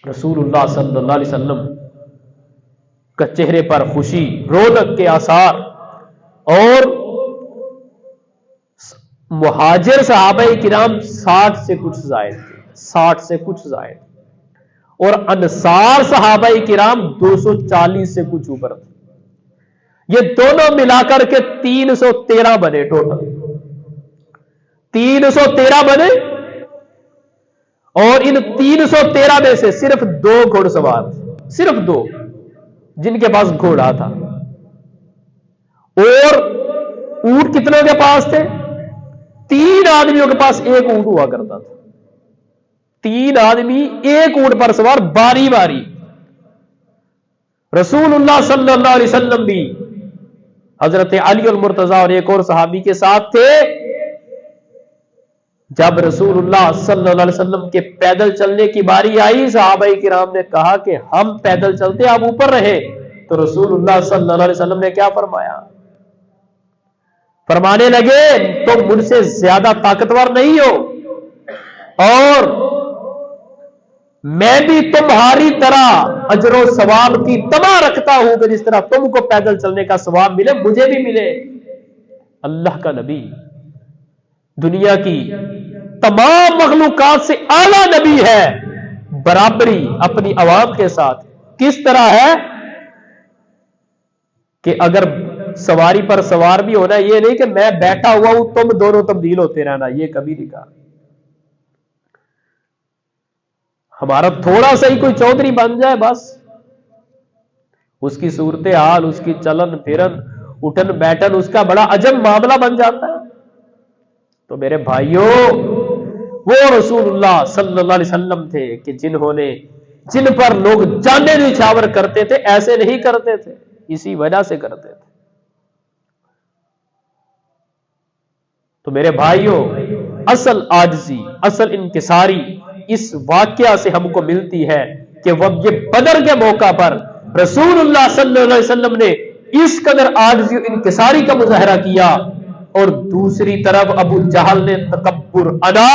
رسول اللہ صلی اللہ علیہ وسلم کا چہرے پر خوشی، رونق کے آثار، اور مہاجر صحابہ کرام 60 سے کچھ زائد تھے، 60 سے کچھ زائد، اور انصار صحابہ کرام 240 سے کچھ اوپر تھے۔ یہ دونوں ملا کر کے 313 بنے، ٹوٹل 313 بنے، اور ان 313 میں سے صرف 2 گھوڑ سوار تھے، صرف 2 جن کے پاس گھوڑا تھا۔ اور اونٹ کتنوں کے پاس تھے؟ 3 آدمیوں کے پاس 1 اونٹ ہوا کرتا تھا، 3 آدمی 1 اونٹ پر سوار، باری باری۔ رسول اللہ صلی اللہ علیہ وسلم بھی حضرت علی المرتضی اور ایک اور صحابی کے ساتھ تھے۔ جب رسول اللہ صلی اللہ علیہ وسلم کے پیدل چلنے کی باری آئی، صحابہ کرام نے کہا کہ ہم پیدل چلتے، آپ اوپر رہے۔ تو رسول اللہ صلی اللہ علیہ وسلم نے کیا فرمایا؟ فرمانے لگے تم مجھ سے زیادہ طاقتور نہیں ہو، اور میں بھی تمہاری طرح اجر و ثواب کی تما رکھتا ہوں کہ جس طرح تم کو پیدل چلنے کا ثواب ملے مجھے بھی ملے۔ اللہ کا نبی، دنیا کی تمام مخلوقات سے اعلیٰ نبی ہے، برابری اپنی عوام کے ساتھ کس طرح ہے کہ اگر سواری پر سوار بھی ہونا، یہ نہیں کہ میں بیٹھا ہوا ہوں تم دونوں تبدیل ہوتے رہنا، یہ کبھی نہیں کہا۔ ہمارا تھوڑا سا ہی کوئی چودھری بن جائے، بس اس کی صورتحال، اس کی چلن پھرن، اٹھن بیٹھن، اس کا بڑا عجب معاملہ بن جاتا ہے۔ تو میرے بھائیوں، وہ رسول اللہ صلی اللہ علیہ وسلم تھے کہ جن پر لوگ جانیں نچھاور کرتے تھے، ایسے نہیں کرتے تھے، اسی وجہ سے کرتے تھے۔ تو میرے بھائیوں، اصل عاجزی، اصل انکساری اس واقعہ سے ہم کو ملتی ہے کہ وہ یہ بدر کے موقع پر رسول اللہ صلی اللہ علیہ وسلم نے اس قدر عاجزی و انکساری کا مظاہرہ کیا، اور دوسری طرف ابو جہل نے تکبر، انا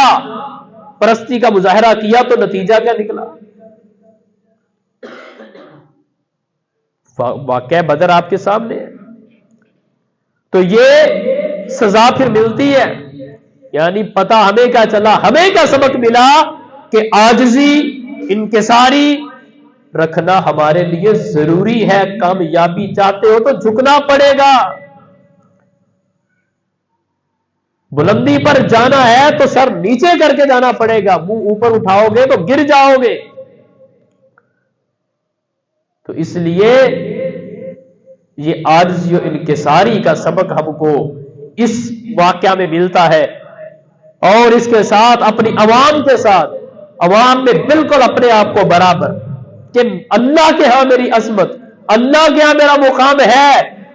پرستی کا مظاہرہ کیا، تو نتیجہ کیا نکلا؟ واقعہ بدر آپ کے سامنے ہے۔ تو یہ سزا پھر ملتی ہے، یعنی پتہ ہمیں کیا چلا، ہمیں کیا سبق ملا کہ عاجزی، انکساری رکھنا ہمارے لیے ضروری ہے۔ کامیابی چاہتے ہو تو جھکنا پڑے گا، بلندی پر جانا ہے تو سر نیچے کر کے جانا پڑے گا، منہ اوپر اٹھاؤ گے تو گر جاؤ گے۔ تو اس لیے یہ عاجزی و انکساری کا سبق ہم کو اس واقعہ میں ملتا ہے، اور اس کے ساتھ اپنی عوام کے ساتھ، عوام میں بالکل اپنے آپ کو برابر، کہ اللہ کے ہاں میری عظمت، اللہ کے ہاں میرا مقام ہے،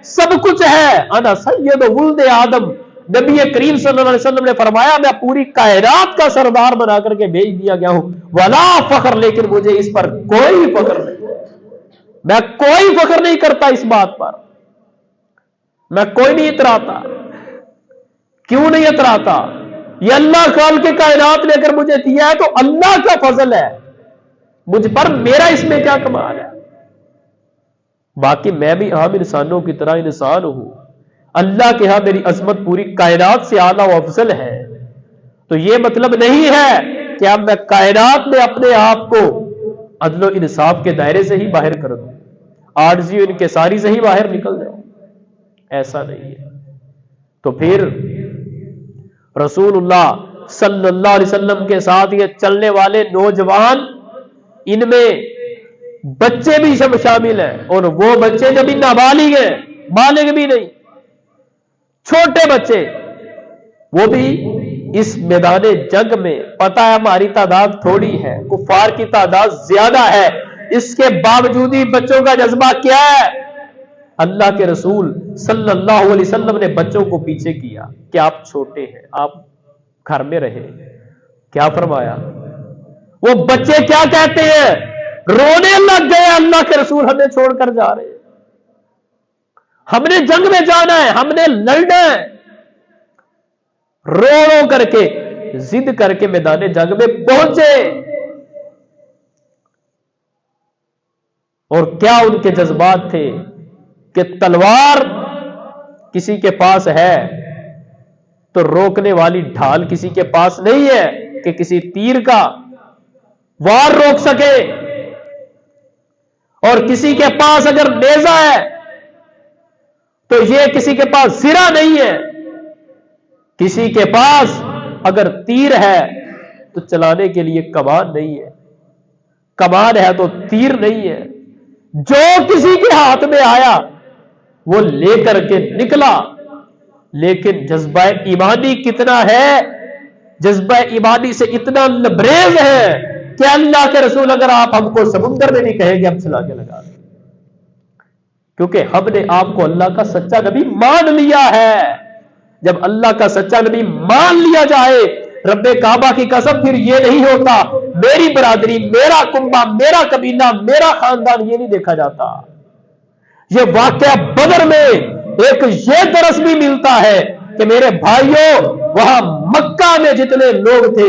سب کچھ ہے، انا سید ولد آدم۔ نبی کریم صلی اللہ علیہ وسلم نے فرمایا میں پوری کائنات کا سردار بنا کر کے بھیج دیا گیا ہوں، ولا فخر، لیکن مجھے اس پر کوئی فخر نہیں، میں کوئی فخر نہیں کرتا اس بات پر، میں کوئی نہیں اتراتا۔ کیوں نہیں اتراتا؟ یہ اللہ خالق کے کائنات نے اگر مجھے دیا ہے تو اللہ کا فضل ہے مجھ پر، میرا اس میں کیا کمال ہے؟ باقی میں بھی عام انسانوں کی طرح انسان ہوں، اللہ کے ہاں میری عظمت پوری کائنات سے اعلیٰ و افضل ہے۔ تو یہ مطلب نہیں ہے کہ اب میں کائنات میں اپنے آپ کو عدل و انصاف کے دائرے سے ہی باہر کر دوں، عاجزی و انکساری سے ہی باہر نکل جاؤں، ایسا نہیں ہے۔ تو پھر رسول اللہ صلی اللہ علیہ وسلم کے ساتھ یہ چلنے والے نوجوان، ان میں بچے بھی سب شامل ہیں، اور وہ بچے جو بھی نابالغ ہیں، بالغ بھی نہیں، چھوٹے بچے، وہ بھی اس میدان جنگ میں، پتہ ہے ہماری تعداد تھوڑی ہے، کفار کی تعداد زیادہ ہے، اس کے باوجود ہی بچوں کا جذبہ کیا ہے؟ اللہ کے رسول صلی اللہ علیہ وسلم نے بچوں کو پیچھے کیا کہ آپ چھوٹے ہیں، آپ گھر میں رہیں۔ کیا فرمایا؟ وہ بچے کیا کہتے ہیں؟ رونے لگ گئے، اللہ کے رسول ہمیں چھوڑ کر جا رہے ہیں، ہم نے جنگ میں جانا ہے، ہم نے لڑنا ہے۔ رو رو کر کے، ضد کر کے میدان جنگ میں پہنچے۔ اور کیا ان کے جذبات تھے کہ تلوار کسی کے پاس ہے تو روکنے والی ڈھال کسی کے پاس نہیں ہے کہ کسی تیر کا وار روک سکے، اور کسی کے پاس اگر نیزہ ہے تو یہ کسی کے پاس سرا نہیں ہے، کسی کے پاس اگر تیر ہے تو چلانے کے لیے کمان نہیں ہے، کمان ہے تو تیر نہیں ہے، جو کسی کے ہاتھ میں آیا وہ لے کر کے نکلا۔ لیکن جذبہ ایمانی کتنا ہے، جذبہ ایمانی سے اتنا لبریز ہے کہ اللہ کے رسول اگر آپ ہم کو سمندر میں نہیں کہیں گے ہم چلا کے لگا دیں، کیونکہ ہم نے آپ کو اللہ کا سچا نبی مان لیا ہے۔ جب اللہ کا سچا نبی مان لیا جائے، رب کعبہ کی قسم، پھر یہ نہیں ہوتا میری برادری، میرا کنبہ، میرا قبیلہ، میرا خاندان، یہ نہیں دیکھا جاتا۔ یہ واقعہ بدر میں ایک یہ درس بھی ملتا ہے کہ میرے بھائیوں، وہاں مکہ میں جتنے لوگ تھے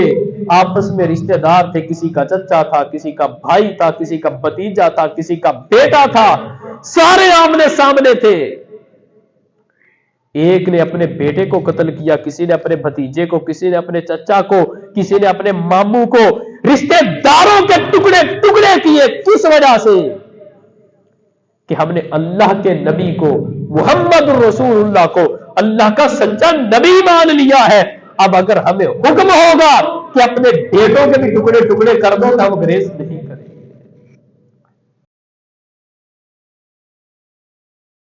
آپس میں رشتہ دار تھے، کسی کا چچا تھا، کسی کا بھائی تھا، کسی کا بھتیجا تھا، کسی کا بیٹا تھا، سارے آمنے سامنے تھے۔ ایک نے اپنے بیٹے کو قتل کیا، کسی نے اپنے بھتیجے کو، کسی نے اپنے چچا کو، کسی نے اپنے ماموں کو، رشتہ داروں کے ٹکڑے ٹکڑے کیے۔ کس وجہ سے؟ کہ ہم نے اللہ کے نبی کو، محمد رسول اللہ کو اللہ کا سچا نبی مان لیا ہے۔ اب اگر ہمیں حکم ہوگا کہ اپنے بیٹوں کے بھی ٹکڑے ٹکڑے کر دو تو ہم گریز نہیں